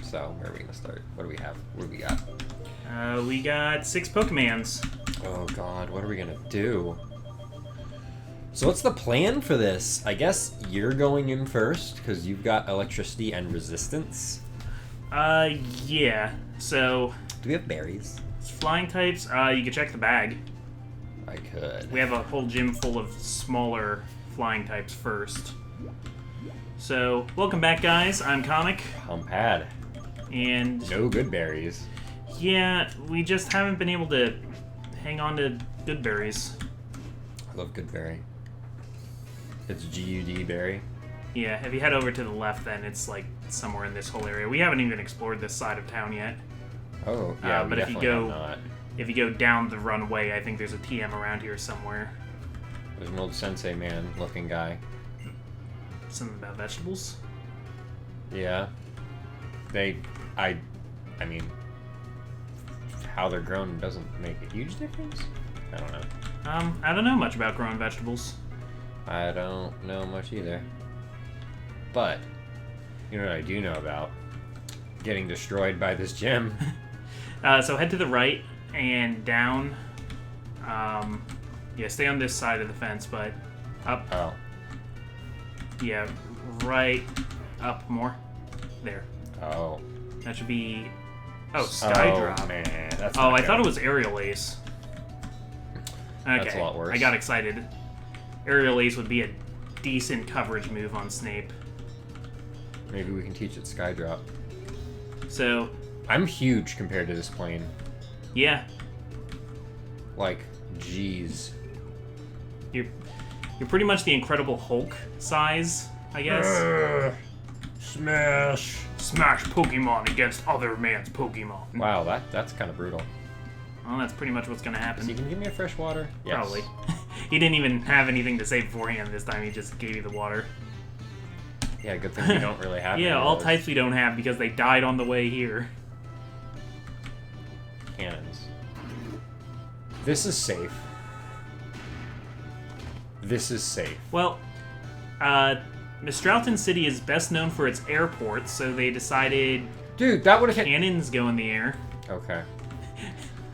So where are we gonna start? What do we have? What do we got? We got 6 Pokemons. Oh god, what are we gonna do? So what's the plan for this? I guess you're going in first because you've got electricity and resistance. Yeah. So Do we have berries? it's flying types. You can check the bag. I could. We have a whole gym full of smaller flying types first. So welcome back, guys. I'm Comic, I'm Pad. and No good berries. yeah, we just haven't been able to hang on to good berries. I love good berry. It's G-U-D berry. Yeah, if you head over to the left, then it's like somewhere in this whole area. We haven't even explored this side of town yet. Oh, yeah, we but if you definitely go- have not. If you go down the runway, I think there's a TM around here somewhere. There's an old sensei man looking guy. Something about vegetables? Yeah. I mean, how they're grown doesn't make a huge difference? I don't know. I don't know much about growing vegetables. I don't know much either. But, you know what I do know about? Getting destroyed by this gym. So head to the right and down. Yeah, stay on this side of the fence, but up. Oh. Yeah, right, up more. There. Oh. That should be... Oh, Skydrop. Oh, man. That's Oh, not I thought good. it was Aerial Ace. Okay, That's a lot worse. I got excited. Aerial Ace would be a decent coverage move on Snape. Maybe we can teach it Skydrop. So, I'm huge compared to this plane. yeah, Like, jeez. you're pretty much the Incredible Hulk size, I guess. Smash! Smash Pokemon against other man's Pokemon. Wow, that's kind of brutal. Well, that's pretty much what's gonna So happen. you can give me a fresh water? Yes. Probably. He didn't even have anything to say beforehand this time, he just gave you the water. Yeah, good thing we don't really have Yeah, any of all those types we don't have because they died on the way here. cannons. This is safe. This is safe. Well, Mistralton City is best known for its airports, so they decided Dude, that would have hit... cannons go in the air. Okay.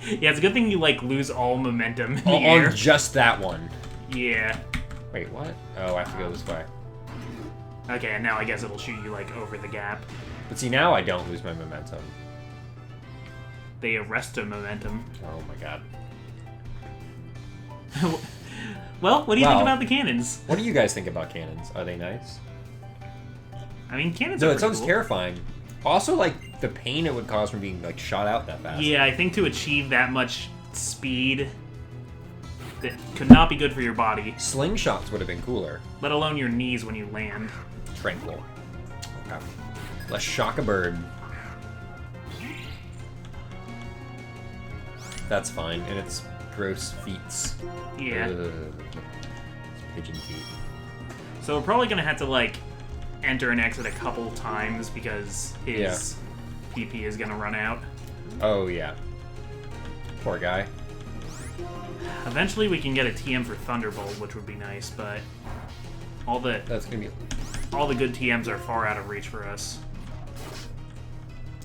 Yeah, it's a good thing you, like, lose all momentum in the air. On just that one. Yeah. Wait, what? Oh, I have to go this way. Okay, and now I guess it'll shoot you, like, over the gap. But see, now I don't lose my momentum. They arrest a momentum. Oh my god. Well, what do you think Well- about the cannons? What do you guys think about cannons? Are they nice? I mean, cannons No, are it pretty sounds cool. terrifying. Also, like, the pain it would cause from being, like, shot out that fast. Yeah, I think to achieve that much speed, that could not be good for your body, Slingshots would have been cooler. let alone your knees when you land. Tranquil. Okay. Let's shock a bird. That's fine, and it's gross feets. Yeah. Ugh. It's pigeon feet. So we're probably gonna have to, like, enter and exit a couple times because his PP is gonna run out. Oh, yeah. Poor guy. Eventually we can get a TM for Thunderbolt, which would be nice, but all the That's gonna be... good TMs are far out of reach for us.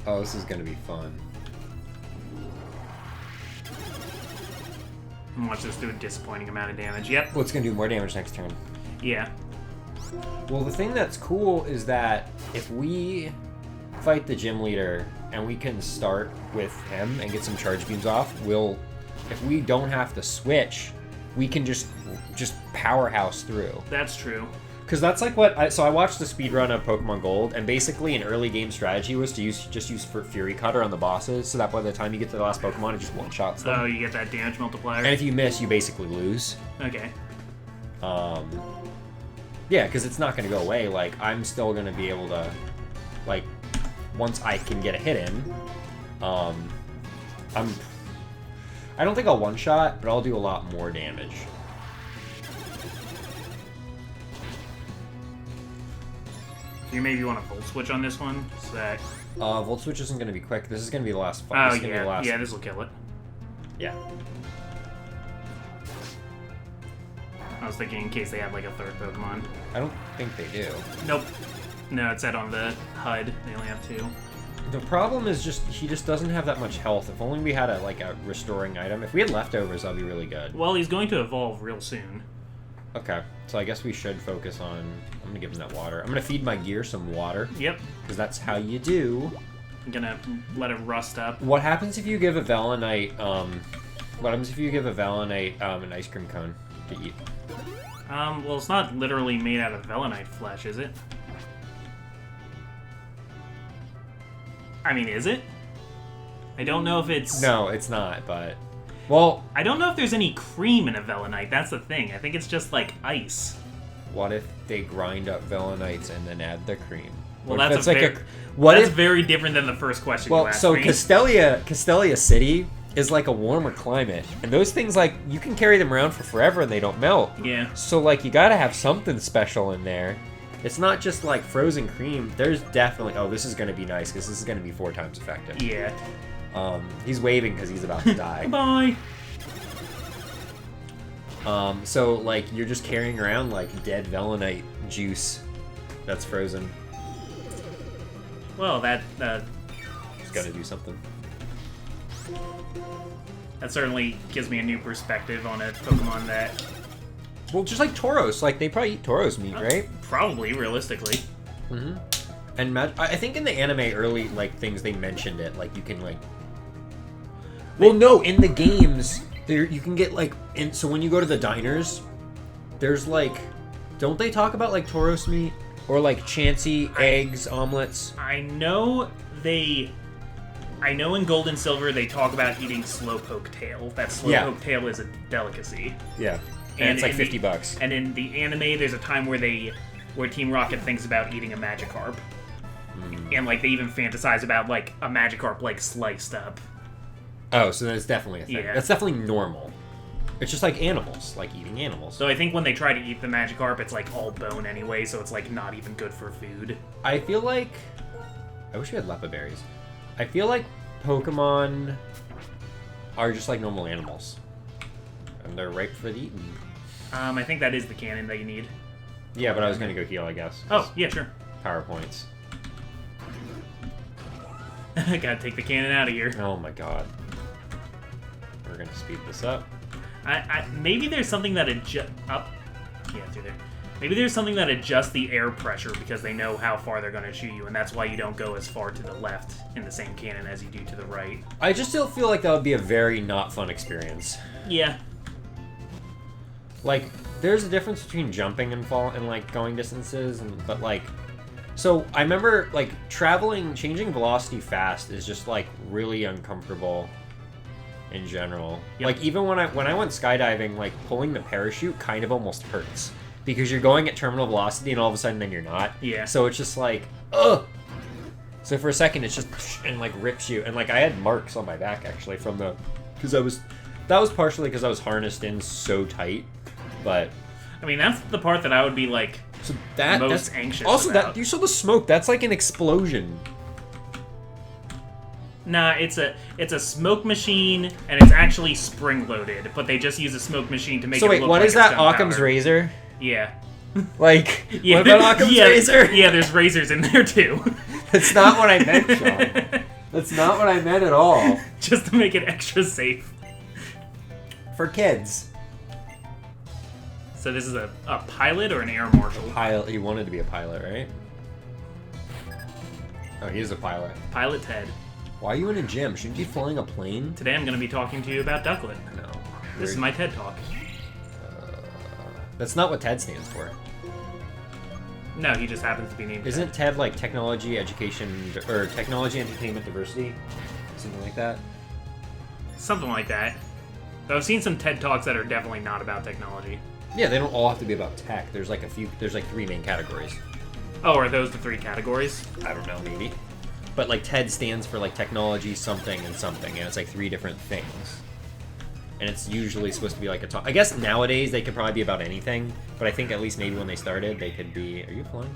Oh, this is gonna be fun. And watch this do a disappointing amount of damage. Yep. Well, it's gonna do more damage next turn. Yeah. Well, the thing that's cool is that if we fight the gym leader and we can start with him and get some charge beams off, if we don't have to switch, we can just powerhouse through. That's true. Because that's like what I watched the speedrun of Pokemon Gold, and basically an early game strategy was to use Fury Cutter on the bosses, so that by the time you get to the last Pokemon, it just one-shots them. Oh, you get that damage multiplier. And if you miss, you basically lose. Okay. Yeah, because it's not going to go away. Like, I'm still going to be able to, like, once I can get a hit in, I don't think I'll one-shot, but I'll do a lot more damage. You maybe want to Volt Switch on this one, so that... Volt Switch isn't going to be quick. This is going to be the last fight. Oh, This is gonna be yeah. the last... Yeah, this will kill it. Yeah. I was thinking in case they had, like, a third Pokemon. I don't think they do. Nope. No, it said on the HUD they only have 2. The problem is just he just doesn't have that much health. If only we had a restoring item. If we had leftovers, that'd be really good. Well, he's going to evolve real soon. Okay, so I guess we should focus on... I'm gonna give him that water. I'm gonna feed my gear some water. Yep. Because that's how you do. I'm gonna let it rust up. What happens if you give a Valenite, what happens if you give a Valenite, an ice cream cone to eat? Well, it's not literally made out of Valenite flesh, is it? I mean, is it? I don't know if it's... No, it's not, but... Well... I don't know if there's any cream in a Valenite, that's the thing. I think it's just, like, ice. What if they grind up Velanites and then add the cream? Well, What if that's that's very different than the first question you asked so me. Castelia City is like a warmer climate, and those things, like, you can carry them around for forever and they don't melt. Yeah. So, like, you gotta have something special in there. It's not just, like, frozen cream. There's definitely... Oh, this is gonna be nice, because this is gonna be 4 times effective. Yeah. He's waving because he's about to die. Bye. So, like, you're just carrying around, like, dead Velanite juice that's frozen. Well, that It's gotta do something. that certainly gives me a new perspective on a Pokemon that... Well, just like Tauros. Like, they probably eat Tauros meat, right? Probably, realistically. Mm-hmm. And I think in the anime early, like, things, they mentioned it. Like, you can, like... Well, no, in the games, there you can get, like... So when you go to the diners, there's, like... Don't they talk about, like, Tauros meat? Or, like, Chansey, eggs, omelets? I know in Gold and Silver they talk about eating Slowpoke tail. That Slowpoke tail is a delicacy. Yeah. And it's like in $50. And in the anime, there's a time where Team Rocket thinks about eating a Magikarp. And, like, they even fantasize about, like, a Magikarp, like, sliced up. Oh, so that's definitely a thing. Yeah. That's definitely normal. It's just like animals, like eating animals. So I think when they try to eat the Magikarp, it's, like, all bone anyway, so it's, like, not even good for food. I feel like... I wish we had Lepa berries. I feel like Pokemon are just like normal animals. And they're ripe for the eating. I think that is the cannon that you need. Yeah, but I was gonna go heal, I guess. Oh, yeah, sure. PowerPoints. Gotta take the cannon out of here. Oh my god. We're gonna speed this up. Maybe there's something that through there. Maybe there's something that adjusts the air pressure because they know how far they're gonna shoot you, and that's why you don't go as far to the left in the same cannon as you do to the right. I just still feel like that would be a very not fun experience. Yeah. Like, there's a difference between jumping and like going distances, but like, so I remember like changing velocity fast is just like really uncomfortable in general. Yep. Like even when I went skydiving, like pulling the parachute kind of almost hurts because you're going at terminal velocity and all of a sudden then you're not. Yeah. So it's just like, ugh. So for a second it's just and like rips you, and like I had marks on my back actually from that was partially because I was harnessed in so tight. But I mean, that's the part that I would be like most anxious also about. That you saw the smoke. That's like an explosion. Nah, it's a smoke machine, and it's actually spring-loaded, but they just use a smoke machine to make it look like what is that? gunpowder. Occam's razor? Yeah. Like, Yeah, what about Occam's razor? Yeah, there's razors in there, too. That's not what I meant, Sean. That's not what I meant at all. Just to make it extra safe. For kids. So this is a pilot or an air marshal? Pilot. He wanted to be a pilot, right? Oh, he is a pilot. Pilot Ted. Why are you in a gym? Shouldn't you be flying a plane? Today I'm going to be talking to you about Ducklet. No. This is my TED Talk. That's not what TED stands for. No, he just happens to be named Isn't TED like technology, education, or technology, entertainment, diversity? Something like that? Something like that. Though I've seen some TED Talks that are definitely not about technology. Yeah, they don't all have to be about tech. There's like three main categories. Oh, are those the three categories? I don't know, maybe. But like TED stands for like technology, something, and something, and it's like three different things. And it's usually supposed to be like a talk. I guess nowadays they could probably be about anything, but I think at least maybe when they started they could be. Are you flying,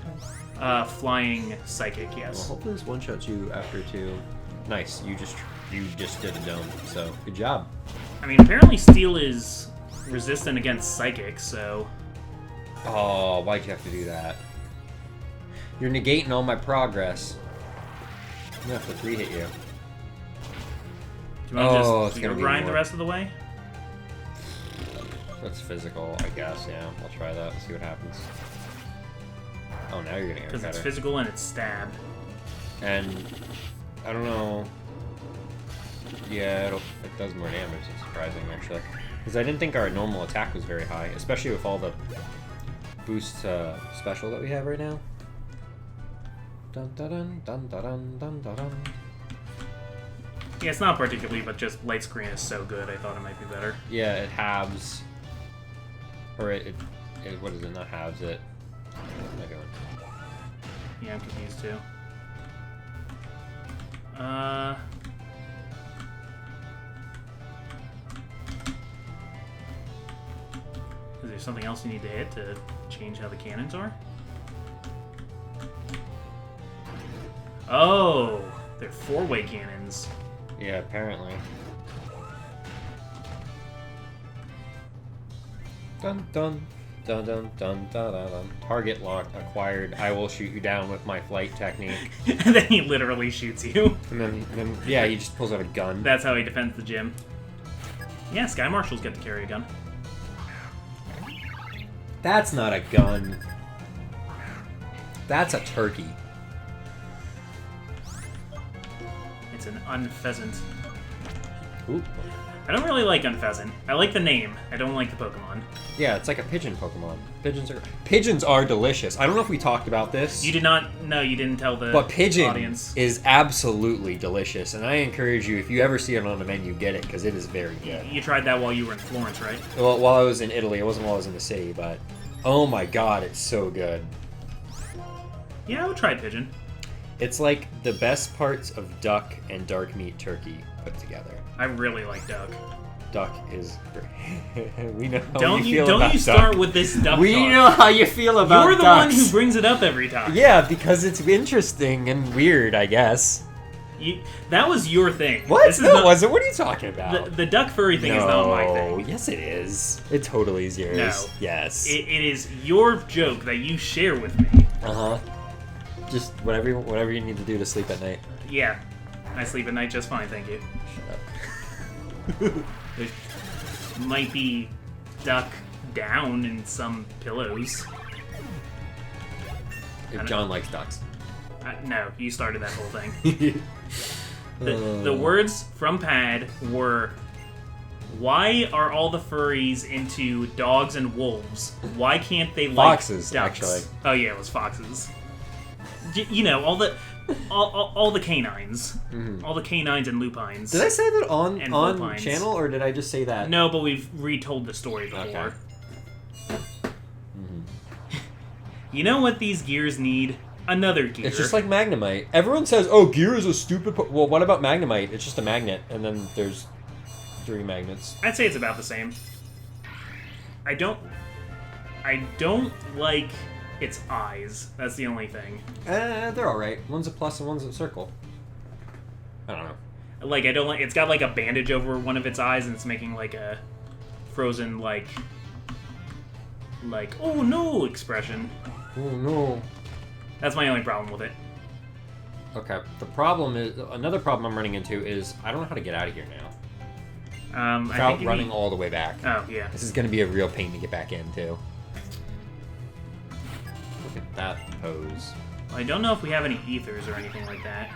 Tom? Flying psychic, yes. Well, hopefully this one shots you after two. Nice. You just did a dome. So good job. I mean, apparently Steel is resistant against psychic, so. Oh, why'd you have to do that? You're negating all my progress. gonna have to 3-hit you. Do you want to it's just gonna be grind the more. rest of the way? That's physical, I guess, yeah. I'll try that, see what happens. Oh, now you're gonna get Because it's better. physical and it's stab. And, I don't know... Yeah, it does more damage, it's surprising, actually. Because I didn't think our normal attack was very high, especially with all the boost special that we have right now. Dun dun dun dun dun dun dun dun. Yeah, it's not particularly, but just light screen is so good, I thought it might be better. Yeah, it halves... Or it what is it? Not halves it. What am I doing? Yeah, I'm confused too. Is there something else you need to hit to change how the cannons are? Oh, they're 4-way cannons. Yeah, apparently. Dun dun dun dun dun dun dun dun. Target lock acquired. I will shoot you down with my flight technique. And then he literally shoots you. And then yeah, he just pulls out a gun. That's how he defends the gym. Yeah, Sky Marshals get to carry a gun. That's not a gun. That's a turkey. It's an unpheasant. Ooh. I don't really like unpheasant. I like the name. I don't like the Pokemon. Yeah, it's like a pigeon Pokemon. Pigeons are delicious. I don't know if we talked about this. You did not. No, you didn't tell the But pigeon audience. is absolutely delicious, and I encourage you, if you ever see it on the menu, get it, because it is very good. You tried that while you were in Florence, right? Well, while I was in Italy, it wasn't while I was in the city, but oh my god, it's so good. Yeah, I would try pigeon. It's like the best parts of duck and dark meat turkey put together. I really like duck. Duck is great. We know how Don't you feel don't about you duck. start with this duck We talk. know how you feel about You're the ducks. one who brings it up every time. Yeah, because it's interesting and weird, I guess. That was your thing. What? This is No, it not, wasn't. What are you talking about? the duck furry thing is not my thing. Yes, it is. It totally is yours. No. Yes. It is your joke that you share with me. Uh-huh. Just whatever you need to do to sleep at night. Yeah. I sleep at night just fine, thank you. Shut up. There might be duck down in some pillows. If John likes ducks. No, you started that whole thing. The words from Pad were, why are all the furries into dogs and wolves? Why can't they like Foxes, ducks? actually. Oh yeah, it was foxes. You know, all the canines. Mm-hmm. All the canines and lupines. Did I say that And on vulpines. channel, or did I just say that? No, but we've retold the story before. Okay. You know what these gears need? Another gear. It's just like Magnemite. Everyone says, "Oh, gear is a stupid." Well, what about Magnemite? It's just a magnet, and then there's 3 magnets. I'd say it's about the same. I don't like its eyes. That's the only thing. They're all right. One's a plus and one's a circle. I don't know. Like, I don't like. It's got like a bandage over one of its eyes, and it's making like a frozen like oh no expression. Oh no. That's my only problem with it. Okay. The problem is another problem I'm running into is I don't know how to get out of here now. I Without think you running need- all the way back. Oh yeah. This is going to be a real pain to get back into. Look at that pose. I don't know if we have any ethers or anything like that.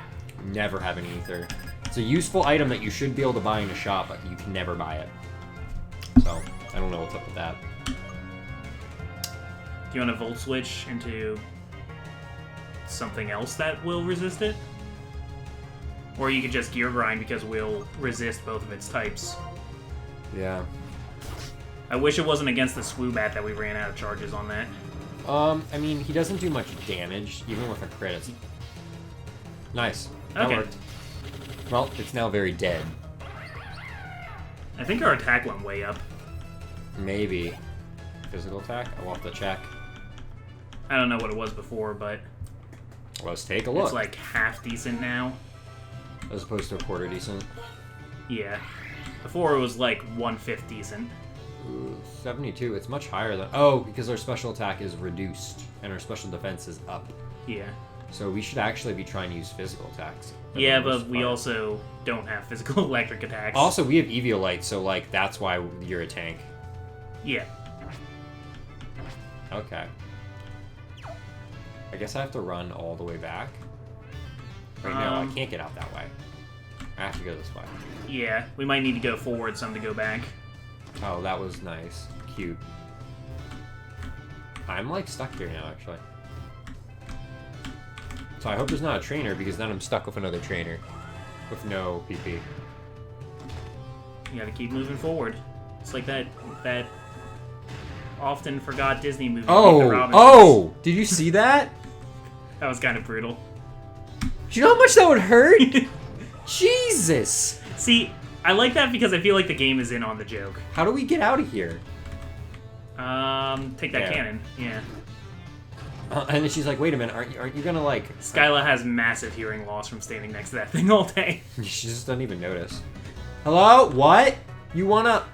Never have an ether. It's a useful item that you should be able to buy in a shop, but you can never buy it. So, I don't know what's up with that. Do you want to volt switch into something else that will resist it? Or you could just gear grind because we'll resist both of its types. Yeah. I wish it wasn't against the Swoobat that we ran out of charges on that. I mean, he doesn't do much damage, even with a crit. It's... Nice. That Okay. worked. Well, it's now very dead. I think our attack went way up. Maybe. Physical attack? I'll have to check. I don't know what it was before, but Let's take a look. it's like half decent now. As opposed to a quarter decent. Yeah. Before it was like 1/5 decent. Ooh, 72. It's much higher than... Oh, because our special attack is reduced, and our special defense is up. Yeah. So we should actually be trying to use physical attacks. Yeah, but we also don't have physical electric attacks. Also, we have Eviolite, so like that's why you're a tank. Yeah. Okay. I guess I have to run all the way back. Wait, no, I can't get out that way. I have to go this way. Yeah, we might need to go forward some to go back. Oh, that was nice. Cute. I'm like stuck here now, actually. So I hope there's not a trainer, because then I'm stuck with another trainer. With no PP. You gotta keep moving forward. It's like that often forgot Disney movie. Oh! Did you see that? That was kind of brutal. Do you know how much that would hurt? Jesus! See, I like that because I feel like the game is in on the joke. How do we get out of here? Take that cannon. Yeah. And then she's like, wait a minute, aren't you gonna like... Scylla has massive hearing loss from standing next to that thing all day. She just doesn't even notice. Hello? What? You wanna...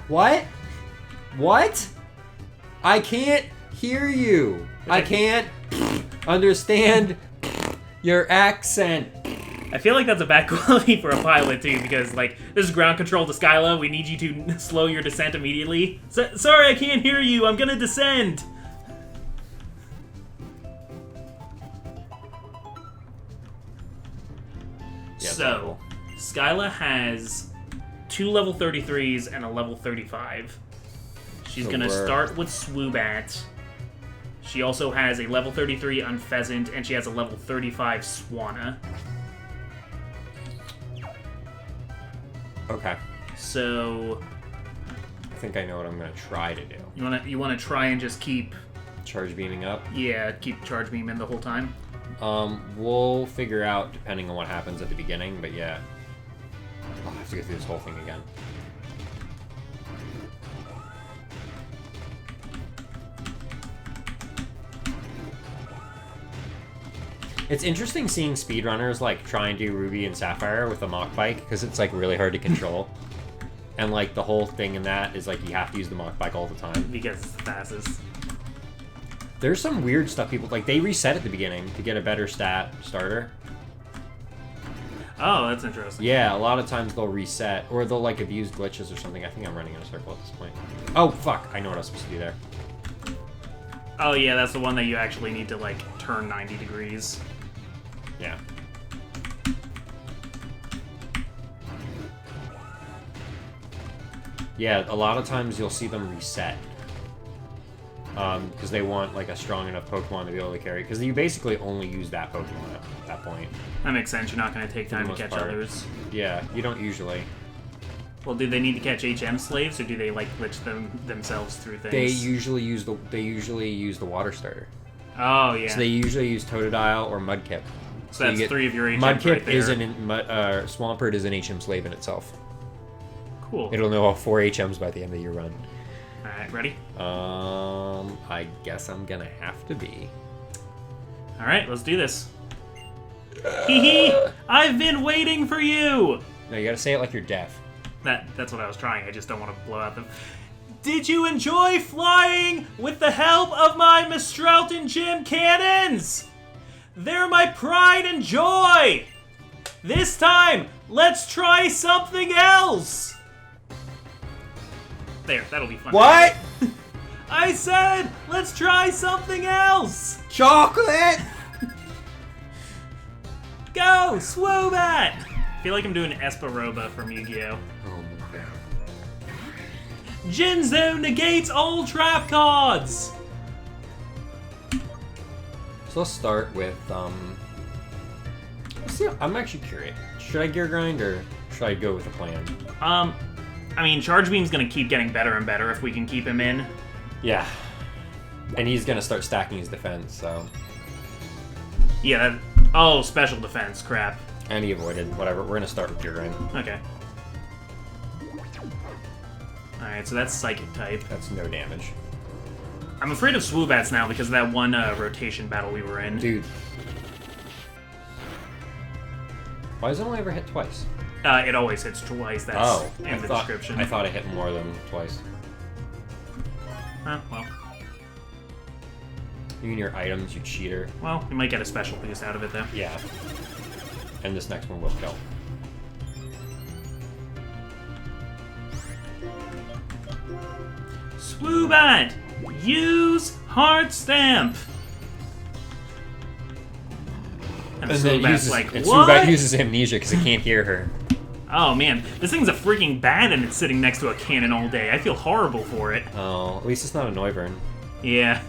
What? What? I can't hear you. I can't understand your accent. I feel like that's a bad quality for a pilot, too, because, like, this is ground control to Scylla. We need you to slow your descent immediately. Sorry, I can't hear you. I'm gonna descend. Yeah, so, Scylla has 2 level 33s and a level 35. She's So gonna we're- start with Swoobat. She also has a level 33 Unpheasant, and she has a level 35 Swanna. Okay. So I think I know what I'm gonna try to do. you wanna try and just keep Charge beaming up. keep charge beam in the whole time. We'll figure out depending on what happens at the beginning, but yeah. I'll have to go through this whole thing again. It's interesting seeing speedrunners like try and do Ruby and Sapphire with a Mach Bike, because it's like really hard to control. And like the whole thing in that is like you have to use the Mach Bike all the time. Because it's the fastest. There's some weird stuff people like, they reset at the beginning to get a better stat starter. Oh, that's interesting. Yeah, a lot of times they'll reset, or they'll like abuse glitches or something. I think I'm running in a circle at this point. Oh fuck, I know what I was supposed to do there. Oh yeah, that's the one that you actually need to like turn 90 degrees. Yeah. Yeah, a lot of times you'll see them reset. Because they want like a strong enough Pokemon to be able to carry. Because you basically only use that Pokemon at that point. That makes sense. You're not going to take time to most catch part. others. Yeah, you don't usually. Well, do they need to catch HM slaves, or do they like glitch themselves through things? They usually use the water starter. Oh yeah. So they usually use Totodile or Mudkip. So that's you get, 3 of your HMs Mudkip right there. is Swampert is an HM slave in itself. Cool. It'll know all 4 HMs by the end of your run. Alright, ready? I guess I'm gonna have to be. Alright, let's do this. Hee hee! I've been waiting for you! No, you gotta say it like you're deaf. That's what I was trying. I just don't want to blow out the... Did you enjoy flying with the help of my Mistralton gym cannons? They're my pride and joy! This time, let's try something else! There, that'll be fun. What? I said, let's try something else! Chocolate! Go, Swoobat! I feel like I'm doing Esparoba from Yu-Gi-Oh! Oh my god. Jinzo negates all trap cards! So let's start with, let's see, I'm actually curious. Should I gear grind or should I go with a plan? I mean, Charge Beam's gonna keep getting better and better if we can keep him in. Yeah. And he's gonna start stacking his defense, so. Yeah, oh, special defense, crap. And he avoided, whatever. We're gonna start with gear grind. Okay. Alright, so that's Psychic type. That's no damage. I'm afraid of Swoobats now because of that one rotation battle we were in. Dude. Why does it only ever hit twice? It always hits twice, that's in the description. I thought it hit more than twice. Huh, well. You and your items, you cheater. Well, you might get a special boost out of it, though. Yeah. And this next one will kill. Swoobat! Use Heart Stamp! And Swoobat's like, what? Swoobat uses amnesia because it can't hear her. Oh man, this thing's a freaking bat and it's sitting next to a cannon all day. I feel horrible for it. Oh, at least it's not a Noivern. Yeah.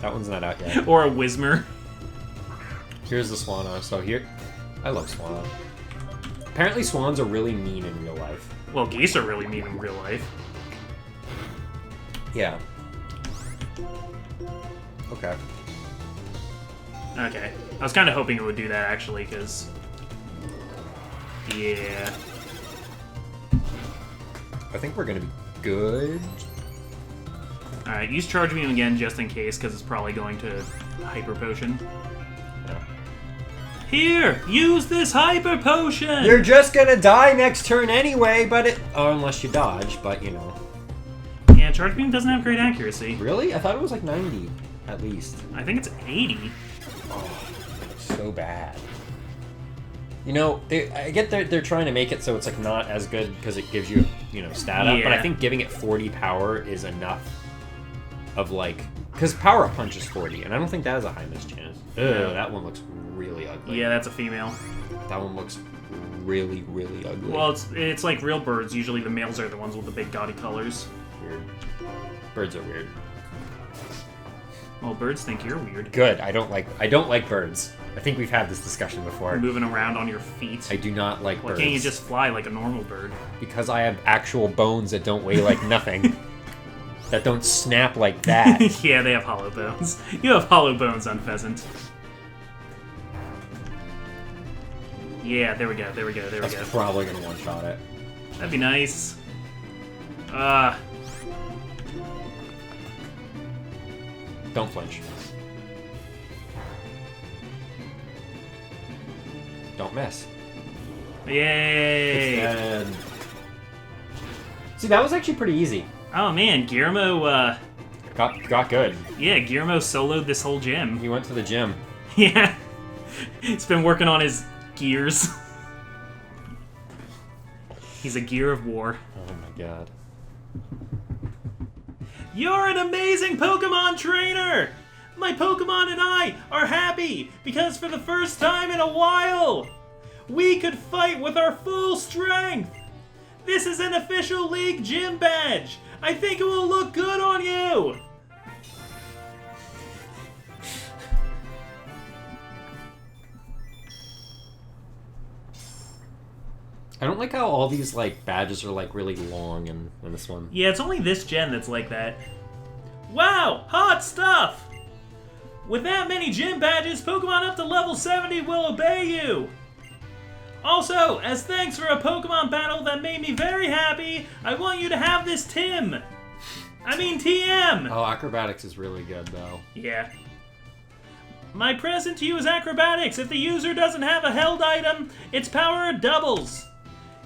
That one's not out yet. Or a Whismer. Here's the Swanna. So here... I love Swanna. Apparently swans are really mean in real life. Well, geese are really mean in real life. Yeah. Okay. Okay. I was kind of hoping it would do that, actually, because... Yeah. I think we're gonna be good. Alright, use Charge Beam again just in case, because it's probably going to Hyper Potion. Yeah. Here! Use this Hyper Potion! You're just gonna die next turn anyway, but it... Oh, unless you dodge, but you know. Yeah, Charge Beam doesn't have great accuracy. Really? I thought it was like 90, at least. I think it's 80. Oh, so bad. You know, I get they're trying to make it so it's like not as good because it gives you, you know, stat up, but I think giving it 40 power is enough of like... Because power up punch is 40, and I don't think that has a high miss chance. Ugh, that one looks really ugly. Yeah, that's a female. That one looks really, really ugly. Well, it's like real birds. Usually the males are the ones with the big gaudy colors. Weird. Birds are weird. Well, birds think you're weird. Good. I don't like birds. I think we've had this discussion before. Moving around on your feet. I do not like birds. Why can't you just fly like a normal bird? Because I have actual bones that don't weigh like nothing. That don't snap like that. Yeah, they have hollow bones. You have hollow bones on Pheasant. Yeah, there we go, there we go, there we go. That's probably gonna one-shot it. That'd be nice. Don't flinch. Don't miss. Yay! It's dead. See, that was actually pretty easy. Oh man, Gearmo, Got good. yeah, Gearmo soloed this whole gym. He went to the gym. Yeah. He's been working on his gears. He's a gear of war. Oh my god. You're an amazing Pokemon trainer! My Pokemon and I are happy because for the first time in a while, we could fight with our full strength! This is an official league gym badge! I think it will look good on you! I don't like how all these like badges are like really long in this one. Yeah, it's only this gen that's like that. Wow, hot stuff! With that many gym badges, Pokemon up to level 70 will obey you! Also, as thanks for a Pokemon battle that made me very happy, I want you to have this TM! Oh, acrobatics is really good though. Yeah. My present to you is acrobatics. If the user doesn't have a held item, its power doubles.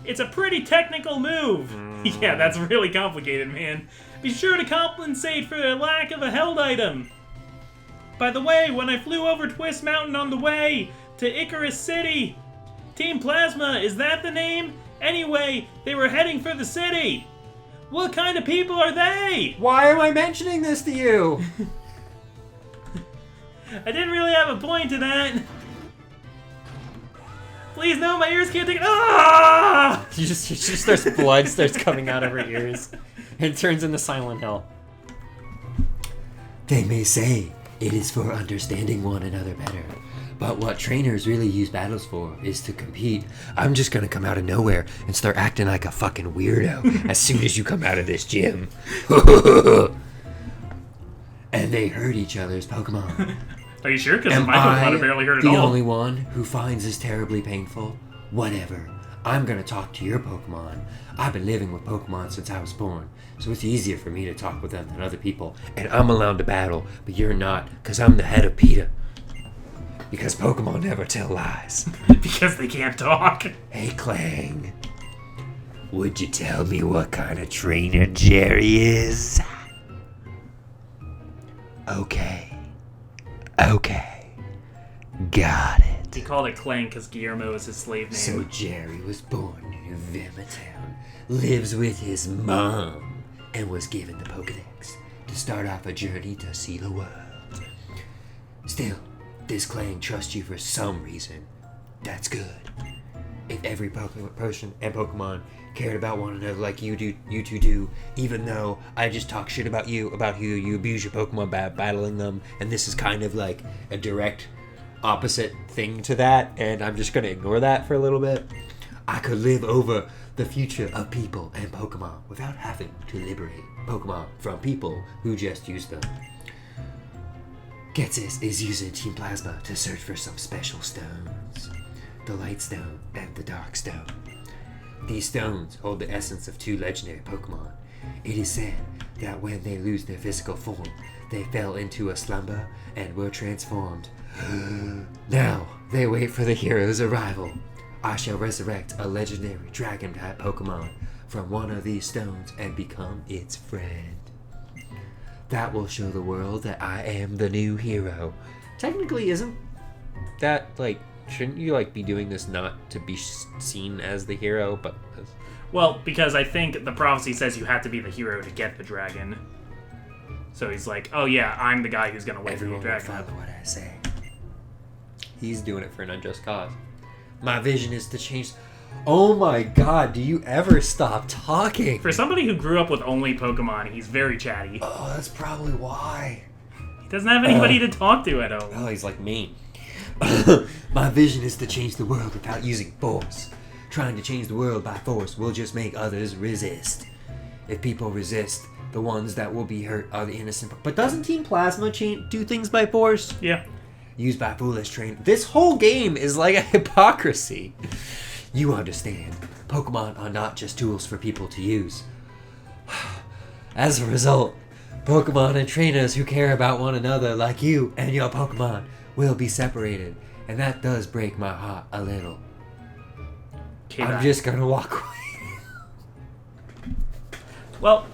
It's a pretty technical move. Yeah, that's really complicated, man. Be sure to compensate for the lack of a held item. By the way, when I flew over Twist Mountain on the way to Icarus City, Team Plasma, is that the name? Anyway, they were heading for the city. What kind of people are they? Why am I mentioning this to you? I didn't really have a point to that. Please, no, my ears can't take it. Ah! She just starts blood starts coming out of her ears. And turns into Silent Hill. They may say it is for understanding one another better, but what trainers really use battles for is to compete. I'm just gonna come out of nowhere and start acting like a fucking weirdo as soon as you come out of this gym. And they hurt each other's Pokemon. Are you sure? Because Am my Pokemon I are barely hurt at the all. only one who finds this terribly painful? Whatever. I'm gonna talk to your Pokemon. I've been living with Pokemon since I was born, so it's easier for me to talk with them than other people. And I'm allowed to battle, but you're not, because I'm the head of PETA. Because Pokemon never tell lies. Because they can't talk. Hey, Clang. Would you tell me what kind of trainer Jerry is? Okay. Okay. Got it. He called it Clang because Gearmo is his slave name. So Jerry was born in November Town, lives with his mom, and was given the Pokedex to start off a journey to see the world. Still, this clan trusts you for some reason. That's good. If every person and Pokemon cared about one another like you two do, even though I just talk shit about you abuse your Pokemon by battling them, and this is kind of like a direct opposite thing to that, and I'm just gonna ignore that for a little bit. I could live over the future of people and Pokemon without having to liberate Pokemon from people who just use them. Getsis is using Team Plasma to search for some special stones. The Light Stone and the Dark Stone. These stones hold the essence of two legendary Pokemon. It is said that when they lose their physical form, they fell into a slumber and were transformed. Now, they wait for the hero's arrival. I shall resurrect a legendary Dragon-type Pokemon from one of these stones and become its friend. That will show the world that I am the new hero. Technically, isn't that, like, shouldn't you, like, be doing this not to be seen as the hero, but... Well, because I think the prophecy says you have to be the hero to get the dragon. So he's like, oh yeah, I'm the guy who's gonna wait for the Everyone will dragon. follow what I say. He's doing it for an unjust cause. My vision is to change... Oh my god, do you ever stop talking? For somebody who grew up with only Pokemon, he's very chatty. Oh, that's probably why. He doesn't have anybody to talk to at home. Oh, he's like me. My vision is to change the world without using force. Trying to change the world by force will just make others resist. If people resist, the ones that will be hurt are the innocent. But doesn't Team Plasma do things by force? Yeah. Used by foolish train. This whole game is like a hypocrisy. You understand. Pokemon are not just tools for people to use. As a result, Pokemon and trainers who care about one another like you and your Pokemon will be separated. And that does break my heart a little. Okay, I'm just gonna walk away. Well,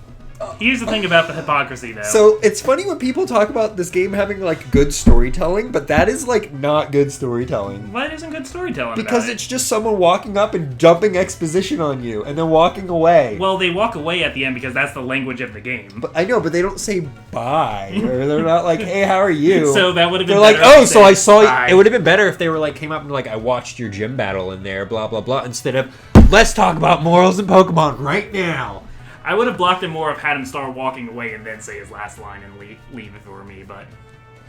here's the thing about the hypocrisy, though. So it's funny when people talk about this game having like good storytelling, but that is like not good storytelling. Why isn't good storytelling Because about it's just someone walking up and dumping exposition on you and then walking away. Well, they walk away at the end because that's the language of the game. But I know, but they don't say bye, or they're not like, "Hey, how are you?" So that would have been They're like, better if "Oh, they so I said saw you." bye. It would have been better if they were like came up and like, "I watched your gym battle in there," blah blah blah, instead of, "Let's talk about morals and Pokemon right now." I would have blocked him more if had him start walking away and then say his last line and leave if it were me, but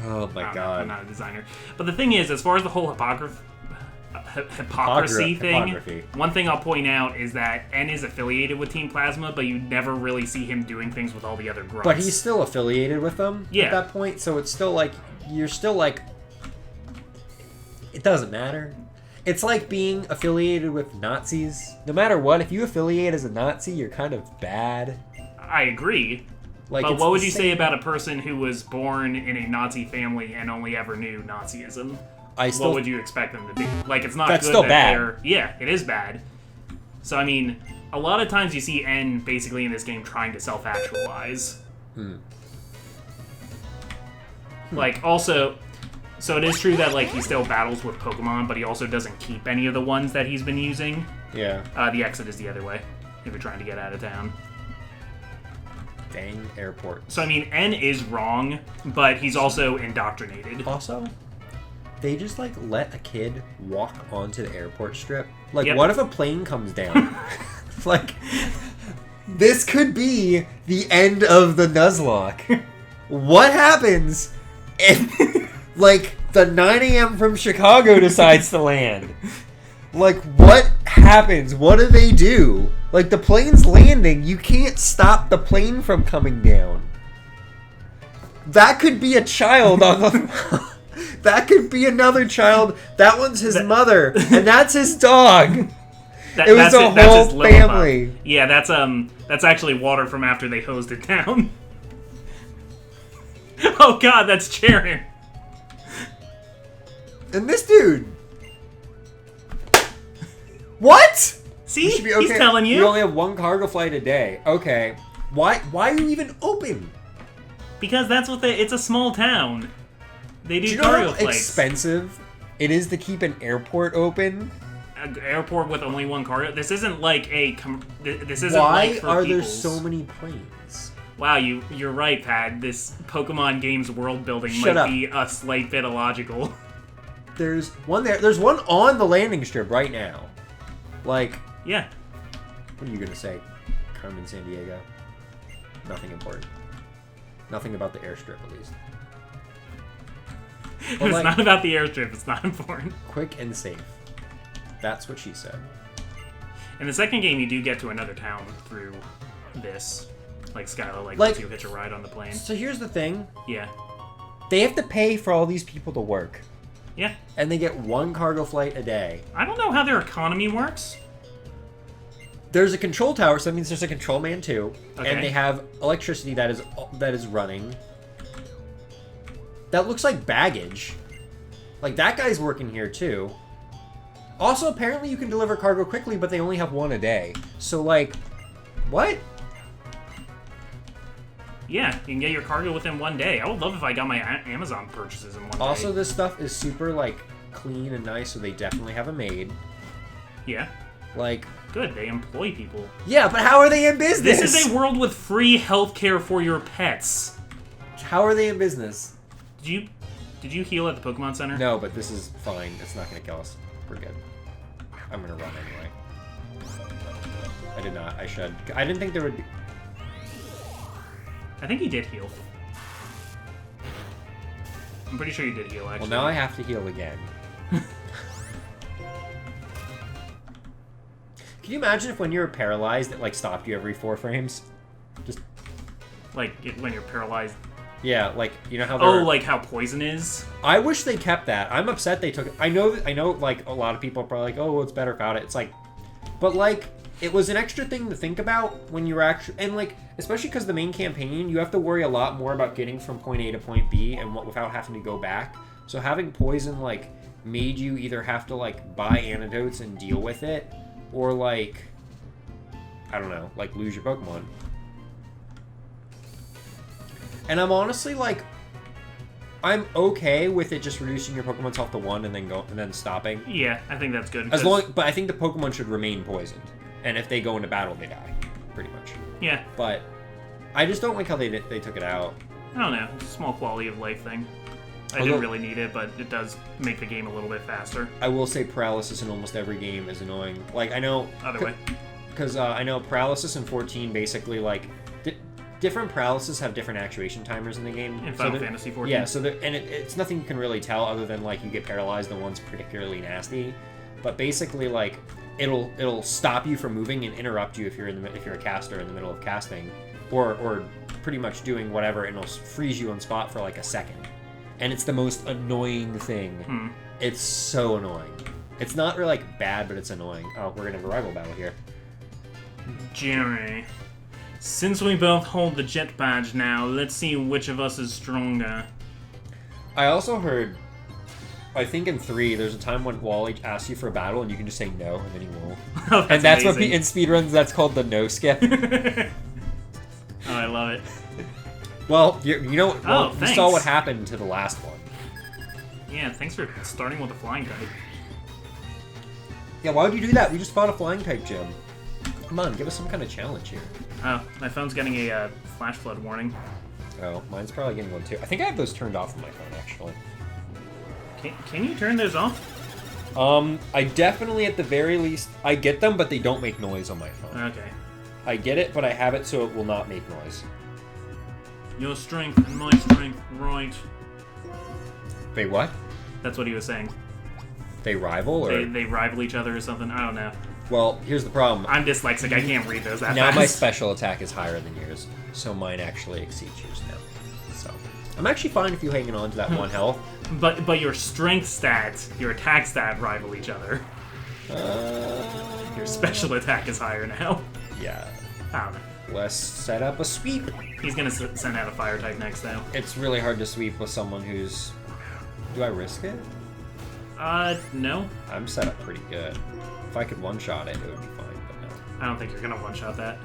Oh my I'm not a designer. But the thing is, as far as the whole hypocrisy thing, Hypocrisy. one thing I'll point out is that N is affiliated with Team Plasma, but you never really see him doing things with all the other grunts. But he's still affiliated with them Yeah. at that point, so it's still like you're still like it doesn't matter. It's like being affiliated with Nazis. No matter what, if you affiliate as a Nazi, you're kind of bad. I agree. Like, But it's what the would you say same- about a person who was born in a Nazi family and only ever knew Nazism? I still What would you expect them to be? Like, it's not That's good still that bad. they're... Yeah, it is bad. So, I mean, a lot of times you see N basically in this game trying to self-actualize. Like, also... So it is true that, like, he still battles with Pokemon, but he also doesn't keep any of the ones that he's been using. Yeah. The exit is the other way, if you're trying to get out of town. Dang airport. So, I mean, N is wrong, but he's also indoctrinated. Also, they just like let a kid walk onto the airport strip. Like, Yep. what if a plane comes down? Like, this could be the end of the Nuzlocke. What happens if, like, the 9 a.m. from Chicago decides to land? Like, what happens? What do they do? Like, the plane's landing. You can't stop the plane from coming down. That could be a child on the... That could be another child. That one's his mother. And that's his dog. It was a whole his family. Lillipup. Yeah, that's actually water from after they hosed it down. Oh god, that's Charon. And this dude. What? See? Should be He's okay. telling We you. only have one cargo flight a day. Okay. Why are you even open? Because that's what it's a small town. They do you know cargo how flights. expensive it is to keep an airport open? An airport with only one cargo. This isn't like this isn't Why like for are there people's. so many planes? Wow, you're right, Pat. This Pokemon game's world building Shut might up. be a slight bit illogical. There's one there. There's one on the landing strip right now. Like, Yeah. what are you gonna say, Carmen Sandiego? Nothing important. Nothing about the airstrip, at least. If Well, it's like- not about the airstrip, it's not important. Quick and safe. That's what she said. In the second game, you do get to another town through this. Like Scylla, Like- lets you hitch a ride on the plane. So here's the thing. Yeah. They have to pay for all these people to work. Yeah. And they get one cargo flight a day. I don't know how their economy works. There's a control tower, so that means there's a control man too. Okay. And they have electricity that is running. That looks like baggage. Like, that guy's working here too. Also, apparently you can deliver cargo quickly, but they only have one a day. So, like, what? Yeah, you can get your cargo within one day. I would love if I got my Amazon purchases in one Also, day. this stuff is super, like, clean and nice, so they definitely have a maid. Yeah. Like, Good, they employ people. yeah, but how are they in business? This is a world with free healthcare for your pets. How are they in business? Did you heal at the Pokemon Center? No, but this is fine. It's not going to kill us. We're good. I'm going to run anyway. I did not. I should. I didn't think there would be... I think he did heal. I'm pretty sure you did heal, actually. Well, now I have to heal again. Can you imagine if when you were paralyzed, it, like, stopped you every 4 frames? Just... Like, when you're paralyzed. Yeah, like, you know how Oh, like how poison is? I wish they kept that. I'm upset they took it. I know, like, a lot of people are probably like, oh, well, it's better without it. It's like... But, like, it was an extra thing to think about when you were actually... And, like, especially because the main campaign, you have to worry a lot more about getting from point A to point B and without having to go back. So having poison, like, made you either have to, like, buy antidotes and deal with it, or, like... I don't know, like, lose your Pokemon. And I'm honestly, like... I'm okay with it just reducing your Pokemon's health to 1 and then stopping. Yeah, I think that's good. As long, but I think the Pokemon should remain poisoned, and if they go into battle, they die, pretty much. Yeah, But I just don't like how they took it out. I don't know. It's a small quality of life thing. I Although- didn't really need it, but it does make the game a little bit faster. I will say paralysis in almost every game is annoying. Like, I know... Other way. Because I know paralysis in 14 basically, like... different paralysis have different actuation timers in the game. In Final Fantasy 14. Yeah, so it's nothing you can really tell other than, like, you get paralyzed and one's particularly nasty. But basically, like, it'll stop you from moving and interrupt you if you're a caster in the middle of casting, or pretty much doing whatever, and it'll freeze you on spot for like a second. And it's the most annoying thing. It's so annoying. It's not really like bad, but it's annoying. Oh, we're gonna have a rival battle here. Jerry. Since we both hold the jet badge now, let's see which of us is stronger. I also heard, I think in 3, there's a time when Wally asks you for a battle and you can just say no, and then he won't. Oh, And that's what amazing. in speedruns, that's called the no skip. Oh, I love it. Well, you know, well, you thanks. saw what happened to the last one. Yeah, thanks for starting with a flying type. Yeah, why would you do that? We just fought a flying type gym. Come on, give us some kind of challenge here. Oh, my phone's getting a flash flood warning. Oh, mine's probably getting one too. I think I have those turned off on my phone, actually. Can you turn those off? I definitely, at the very least, I get them, but they don't make noise on my phone. Okay. I get it, but I have it so it will not make noise. Your strength and my strength, right. Wait, what? That's what he was saying. They rival, or? They rival each other or something. I don't know. Well, here's the problem. I'm dyslexic. I can't read those that Now fast. my special attack is higher than yours, so mine actually exceeds yours now. So I'm actually fine if you hanging on to that 1 health. But your strength stat, your attack stat rival each other. Your special attack is higher now. Yeah. I don't know. Let's set up a sweep. He's gonna send out a fire type next, though. It's really hard to sweep with someone who's... Do I risk it? No. I'm set up pretty good. If I could one-shot it, it would be fine, but I don't think you're gonna one-shot that.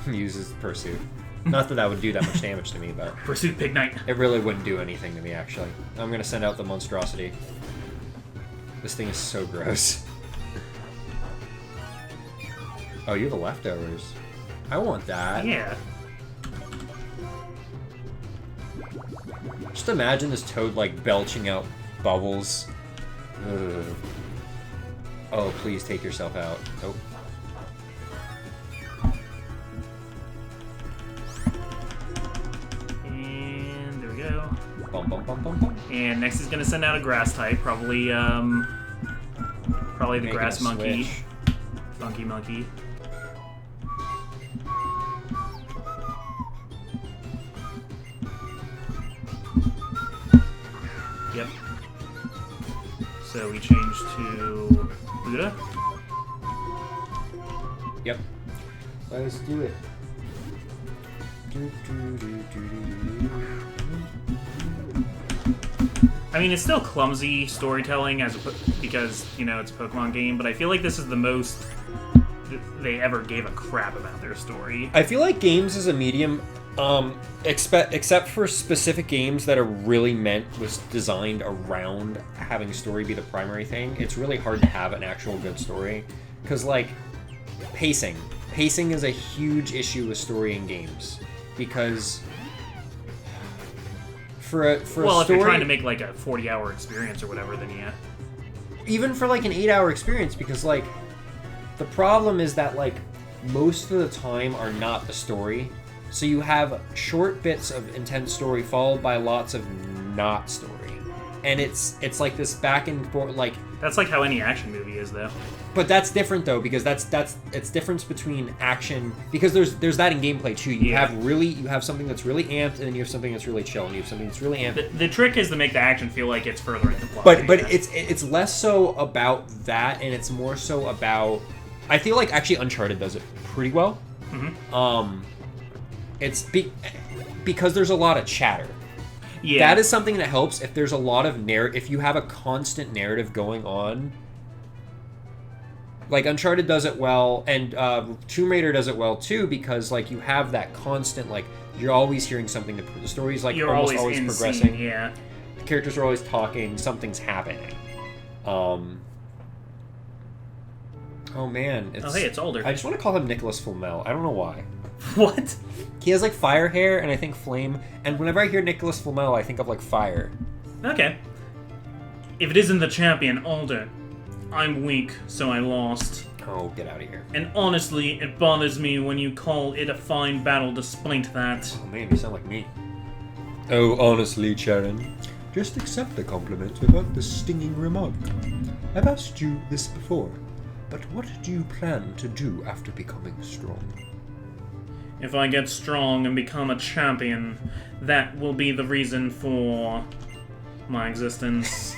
no. Uses Pursuit. Not that that would do that much damage to me, but Pursuit Pig Knight. it really wouldn't do anything to me, actually. I'm gonna send out the monstrosity. This thing is so gross. Oh, you have the leftovers. I want that. Yeah. Just imagine this toad, like, belching out bubbles. Ugh. Oh, please take yourself out. Oh. And there we go. Bum, bum, bum, bum, bum. And next he's gonna send out a grass type, probably the Making grass a monkey. switch. Funky monkey. Yep. So we changed to Buddha. Yep. Let's do it. I mean, it's still clumsy storytelling because, you know, it's a Pokemon game, but I feel like this is the most they ever gave a crap about their story. I feel like games as a medium, except for specific games that are really was designed around having story be the primary thing, it's really hard to have an actual good story. Because, like, pacing is a huge issue with story in games. Because for a story, if you're trying to make like a 40-hour experience or whatever, then yeah. Even for like an 8-hour experience, because like the problem is that like most of the time are not the story. So you have short bits of intense story followed by lots of not story. And it's like this back and forth, like... That's like how any action movie is, though. But that's different, though, because it's difference between action... Because there's that in gameplay, too. You have something that's really amped, and then you have something that's really chill, and you have something that's really amped. The trick is to make the action feel like it's further into the plot. But it's less so about that, and it's more so about... I feel like, actually, Uncharted does it pretty well. Mm-hmm. It's because there's a lot of chatter. Yeah. That is something that helps if there's a lot of if you have a constant narrative going on. Like Uncharted does it well, and Tomb Raider does it well too, because like you have that constant, like you're always hearing something. The story's like you're almost always progressing. Scene, yeah. The characters are always talking. Something's happening. Oh man, it's older. I just want to call him Nicholas Flamel. I don't know why. What? He has like fire hair and I think flame. And whenever I hear Nicholas Flamel, I think of like fire. Okay. If it isn't the champion, Alder. I'm weak, so I lost. Oh, get out of here. And honestly, it bothers me when you call it a fine battle despite that. Oh man, you sound like me. Oh, honestly, Charon. Just accept the compliment without the stinging remark. I've asked you this before, but what do you plan to do after becoming strong? If I get strong and become a champion, that will be the reason for my existence.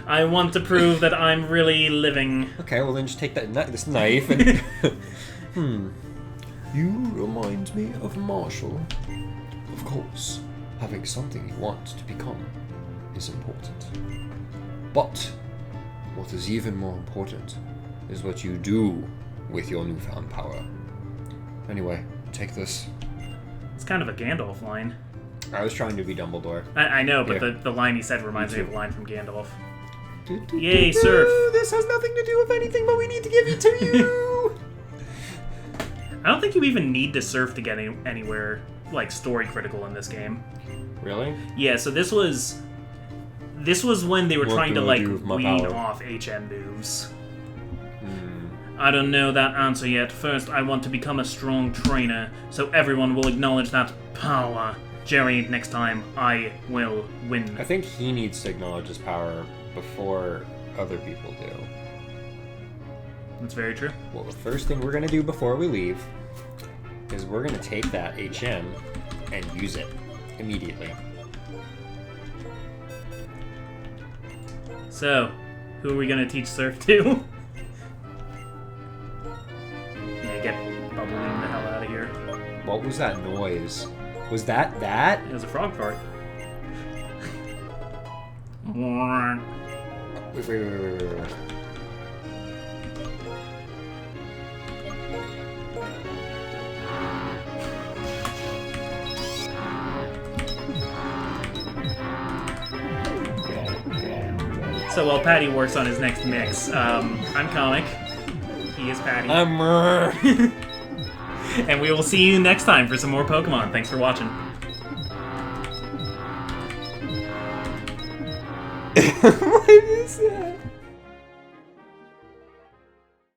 I want to prove that I'm really living. Okay, well then just take this knife and... You remind me of Marshall. Of course, having something you want to become is important. But what is even more important is what you do with your newfound power. Anyway, take this. It's kind of a Gandalf line. I was trying to be Dumbledore. I know, but Yeah. the line he said reminds me of a line from Gandalf. Yay, Yay, Surf! This has nothing to do with anything, but we need to give it to you! I don't think you even need to surf to get anywhere, like, story critical in this game. Really? Yeah, so this was when they were What trying to, do I like, do with my weed power? off HM moves. I don't know that answer yet. First, I want to become a strong trainer, so everyone will acknowledge that power. Jerry, next time, I will win. I think he needs to acknowledge his power before other people do. That's very true. Well, the first thing we're going to do before we leave is we're going to take that HM and use it immediately. So, who are we going to teach Surf to? Yeah, get Bubbling the hell out of here. What was that noise? Was that? It was a frog fart. Wait. So while Patty works on his next mix, I'm Comic. He is Patty. I'm And we will see you next time for some more Pokemon. Thanks for watching. What is that?